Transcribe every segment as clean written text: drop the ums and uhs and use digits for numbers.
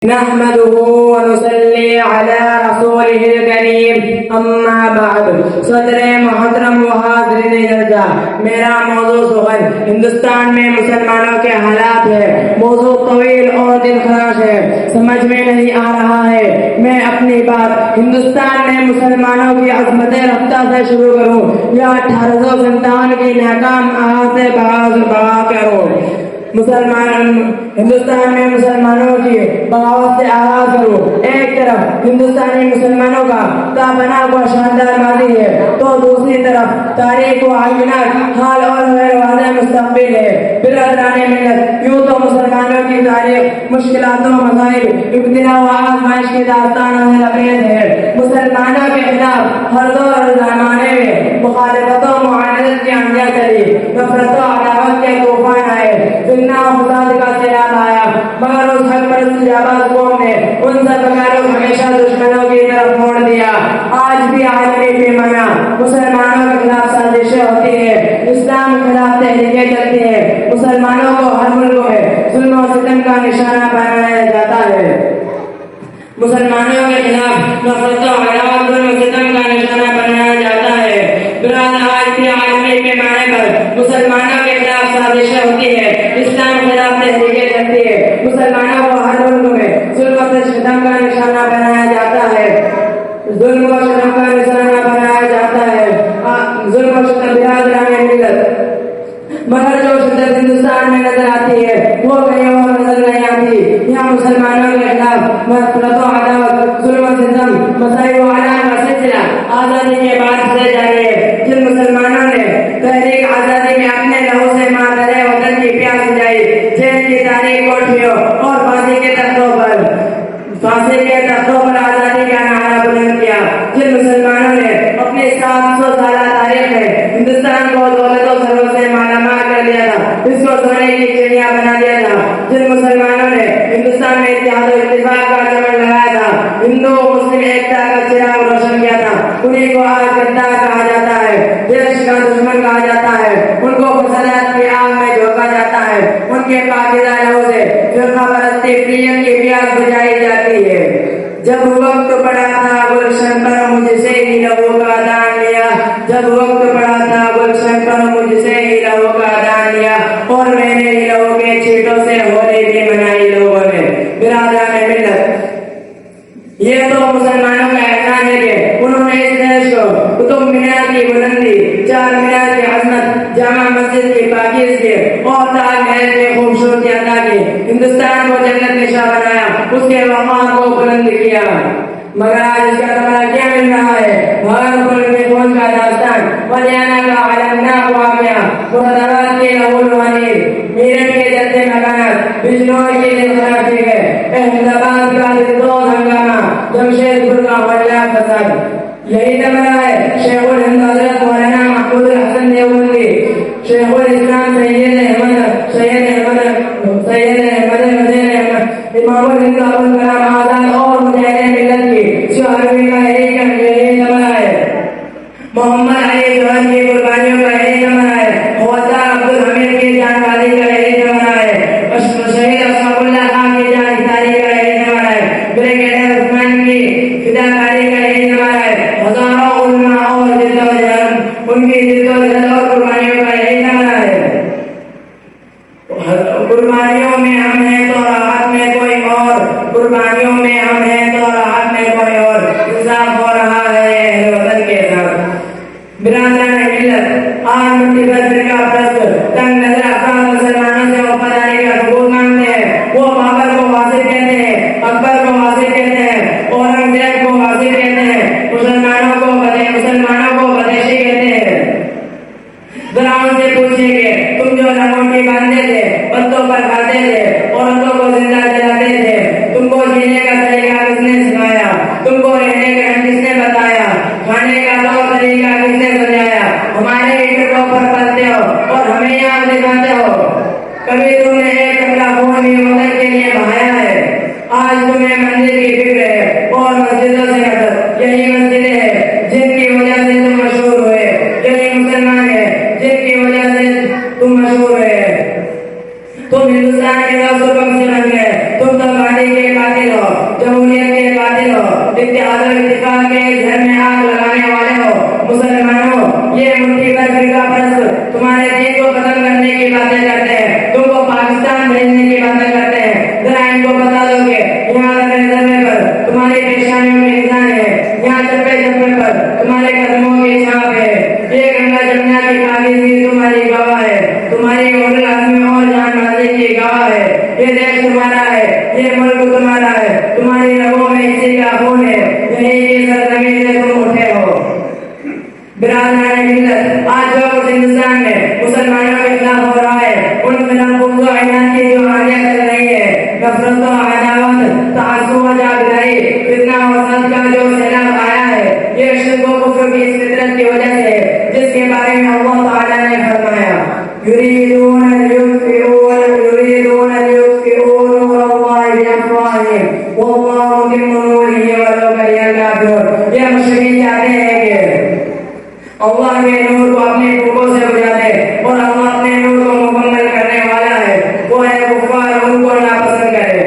نحمده ونصلي على رسوله الكريم اما بعد صدر محترم و حاضرین جرجا میرا موضوع سخن ہندوستان میں مسلمانوں کے حالات ہے. موضوع طویل اور دل خراش ہے, سمجھ میں نہیں آ رہا ہے. میں اپنی بات ہندوستان میں مسلمانوں کی عظمت رفتہ سے شروع کروں یا 1857 کی ناکام آغاز سے بغا کروں. ہندوستان میں مسلمانوں کی بغاوت سے آغاز کرو. ایک طرف ہندوستانی مسلمانوں کا تابنا ہوا شاندار ماضی ہے تو دوسری طرف تاریخ و عالمانہ حال اور غیر واضح مستقبل ہے. برادران ملت, یوں تو مسلمانوں کی تاریخ مشکلات و مصائب, ابتلا و آزمائش کی داستان لبریز ہے. مسلمانوں کے خلاف ہر دور اور زمانے میں مخالفت و معاندت کی آندیاں چلی, نفرت و عداوت کے طوفان آئے, فتنہ و فساد کا سیلاب آیا, مگر اس حق پرست جانباز قوم نے ان سب بغیروں ہمیشہ دشمنوں کی طرف موڑ دیا. آج بھی عالمی پیمانہ مسلمانوں کے خلاف سازشیں ہوتی ہیں, اسلام کے خلاف تحریکیں چلتی ہیں, مسلمانوں کو ہر ملک میں ظلم و ستم کا نشانہ بنایا جاتا ہے. مسلمانوں کے خلاف نفرت و عداوت ظلم و ستم کا نشانہ بنایا جاتا ہے. برادر, آج بھی عالمی پیمانے پر مسلمانوں کے خلاف سازشیں ہوتی ہیں, اسلام کے خلاف تحریکیں چلتی ہے, مسلمانوں کو ہر ملک میں ظلم و ستم کا نشانہ بنایا جاتا ہے. ظلم و ستم کا نشانہ بنایا جاتا ہے. ظلم و ستم برادران ملت, مگر جو شدت ہندوستان میں نظر آتی ہے وہ کہیں اور نظر نہیں آتی. یہاں مسلمانوں کے خلاف نفرت و عداوت, ظلم و ستم, مسائل و اعلان کا سلسلہ آزادی کے بعد سے جاری ہے. جن مسلمانوں نے تحریک آزادی میں اپنے لہو سے مادر وطن کی پیاس بجھائی, جیل کی تاریخ کوٹھیوں اور پھانسی کے تختوں پر آزادی کا نعرہ بلند کیا, جن مسلمانوں نے اپنی 700 سالہ تاریخ میں ہندوستان کو دولت و ثروت سے مالا مال کر دیا تھا, اس کو سونے کی چڑیا بنا دیا تھا, جن مسلمانوں نے ہندوستان میں اتحاد و اتفاق کا چمن لگایا تھا, ہندو مسلم ایکتا کا چراغ روشن کیا تھا, انہیں کو آج غدار کہا جاتا ہے, دیش کا دشمن کہا جاتا ہے, ان کو فسادات کی آگ میں جھونکا جاتا ہے, ان کے پاکیزہ لہو سے فرقہ پرستی پریم کی پیاس بجھائی جاتی ہے. جب وقت پڑا تھا گلشن پر مجھ سے ہی لہو کا دان لیا, جب وقت پڑا تھا گلشن پر مجھ سے ہی لہو کا دان لیا, اور میں نے ہی لہو کے چھینٹوں سے ہولی بھی منائی لوگوں نے. برادران ملت, یہ تو مسلمانوں کا احسان ہے کہ انہوں نے اس دیش کو قطب مینار کی بلندی, چار مینار کی عظمت, جامع مسجد کی پاکیزگی اور تاج محل کی خوبصورتی عطا کی, ہندوستان کو جنت نشاں بنایا, اس کے وقار کو بلند کیا. مگر آج اس کا تمنا کیا مل رہا ہے؟ بھاگلپور میں فوج کا داستان, ہریانہ کا المناک واقعہ, مرادآباد کے لہولوانی, میرٹھ کے جلتے مکانات, بجنور کے دل خراب کیے گئے, احمد آباد کا دلدوز ہنگامہ, جمشید پور کا ہولناک فساد. یہی تمنا ہے شیخ الہند حضرت مولانا محمود الحسن دیوبندی, شیخ الاسلام سید احمد حسین احمد, امام الہند ابوالکلام آزاد اور مجاہد ملت کی شہروی کا یہی تمنا ہے. محمد علی جوہر کی قربانیوں کا یہی تمنا ہے. حوالدار عبدالحمید کی جانکاری کا یہی تمنا ہے. شہید اشفاق اللہ خان کی جانکاری کا یہی تمنا ہے. بریگیڈیئر عثمان کی فداکاری کا یہی تمنا ہے. ہزاروں علماء اور جدوجہد, ان کی جدوجہد اور قربانیوں کا یہی تمنا ہے. قربانیوں میں ہم ہیں تو راحت میں کوئی اور, قربانیوں میں ہم ہیں تو راحت میں کوئی اور, انصاف ہو رہا ہے اہل وطن کے ساتھ. برادران ملت, آج مٹی پر فرقہ پرست تنگ نظر افراد مسلمانوں سے وفاداری کا ثبوت مانگتے ہیں. وہ بابر کو واصف کہتے ہیں, اکبر کو واصف کہتے ہیں, اورنگزیب کو واصف کہتے ہیں, مسلمانوں کو بدیشی کہتے ہیں. ذرا ان سے پوچھیں کہ تم جو لنگوٹی باندھتے تھے, پتوں پر کھاتے تھے, عورتوں کو زندہ جلاتے تھے, تم کو جینے کا طریقہ کس نے سکھایا, تم کو رہنے کا کس نے بتایا, کھانے کا طور طریقہ کس نے سمجھایا, ہمارے اینٹوں پر پلتے ہو اور ہمیں یاد دکھاتے ہو. کبھی تم نے ایک کمرہ خون بھی وطن کے لیے بہایا ہے. آج تمہیں مندر کی فکر ہے اور مسجدوں سے نفرت. یہی مسجدیں ہیں جن کی وجہ سے تم مشہور ہوئے, یہی مسلمان ہے جن کی وجہ سے تم مشہور ہوئے. تم ہندوستان کے 10 رقم سے بن گئے, تم تو گاڑی کے قاتل ہو. جمہوریت کے قاتل ہو، اتحاد و اتفاق کے گھر میں آگ لگانے والے ہو، مسلمانوں یہ مٹھی پر فرقہ پرست تمہارے دین کو ختم کرنے کی باتیں کرتے ہیں، تم کو پاکستان بھیجنے کی باتیں کرتے ہیں، ذرا ان کو بتا دو کہ یہاں زمین پر تمہاری پیشانیوں کے نشان ہے، یہاں چپے چپے پر تمہارے قدموں کی چھاپ ہے، یہ گنگا جمنا کی پاکیزگی تمہاری گواہ ہے، تمہاری اول عزم اور جان بازی کی گواہ ہے، یہ دیش تمہارا ہے، یہ ملک تمہارا ہے، تمہاری رگوں میں اسی کا خون ہے، یہی کی سرزمین سے تم اٹھے ہو۔ برادران ملت، آج جو کچھ ہندوستان میں مسلمانوں کے خلاف ہو رہا ہے، ان خلاف عناد کی جو آندیاں چل رہی ہے، نفرت و عداوت، تعصب و جابرداری، فتنہ و فساد کا جو سیلاب آیا ہے، یہ شرک و کفر کی اس فطرت کی وجہ سے، جس کے بارے میں اللہ تعالیٰ نے فرمایا یریدون لیطفئوا نور اللہ بافواہہم واللہ متم نورہ ولو کریہ الکافرون۔ یہ مشرکین چاہتے ہیں کہ اللہ کے نور کو اپنے پھوکوں سے بجھا دے، اور اللہ اپنے نور کو مکمل کرنے والا ہے، وہ ہے کفار ان کو ناپسند کرے۔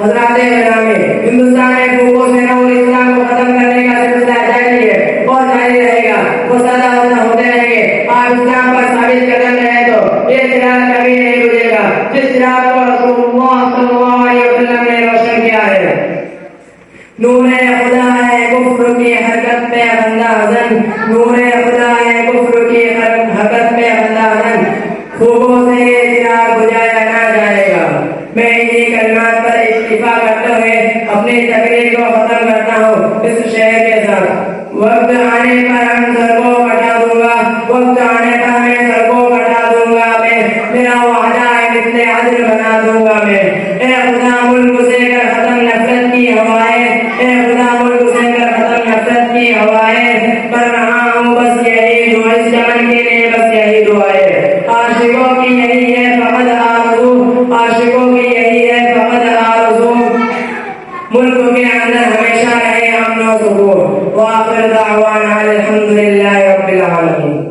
حضرات گرامی، ہندوستان میں پھوکوں سے نور اسلام کو ختم کرنے کا سلسلہ جاری ہے اور جاری رہے گا، وہ سدا ہوتے رہیں گے۔ آپ اسلام پر ثابت قدم رہے تو یہ چراغ کبھی نہیں بجھے گا جس چراغ کو رسول اللہ صلی اللہ علیہ وسلم نے روشن کیا ہے۔ نور خدا ہے کفر کی حرکت پہ بندہ حزن، نور خدا ہے کفر کی حرکت پہ بندہ حزن، خوبوں سے یہ چراغ بجھایا نہ جائے گا۔ میں انہی کلمات پر اکتفا کرتے ہوئے اپنی تقریر کو ختم کرتا ہوں اس شعر کے ساتھ۔ وقت آنے پر ہم سر کو کٹا دوں گا، وقت آنے پر میں سر کو کٹا دوں گا، میں میرا وعدہ ہے مثل عدل بنا دوں گا میں۔ اے خدا ملک سے کر ختم نفرت کی ہوائیں، اے خدا ملک سے کر ختم نفرت کی ہوائیں، کر رہا ہوں بس یہی دعا، اس چمن کے لیے بس یہی دعائیں۔ عاشقوں کی یہی ہے فقط آرزو، عاشقوں کی یہی ہے فقط آرزو، ملک کے اندر ہمیشہ رہے امن و سکون۔ وآخر دعوانا الحمدللہ رب العالمین۔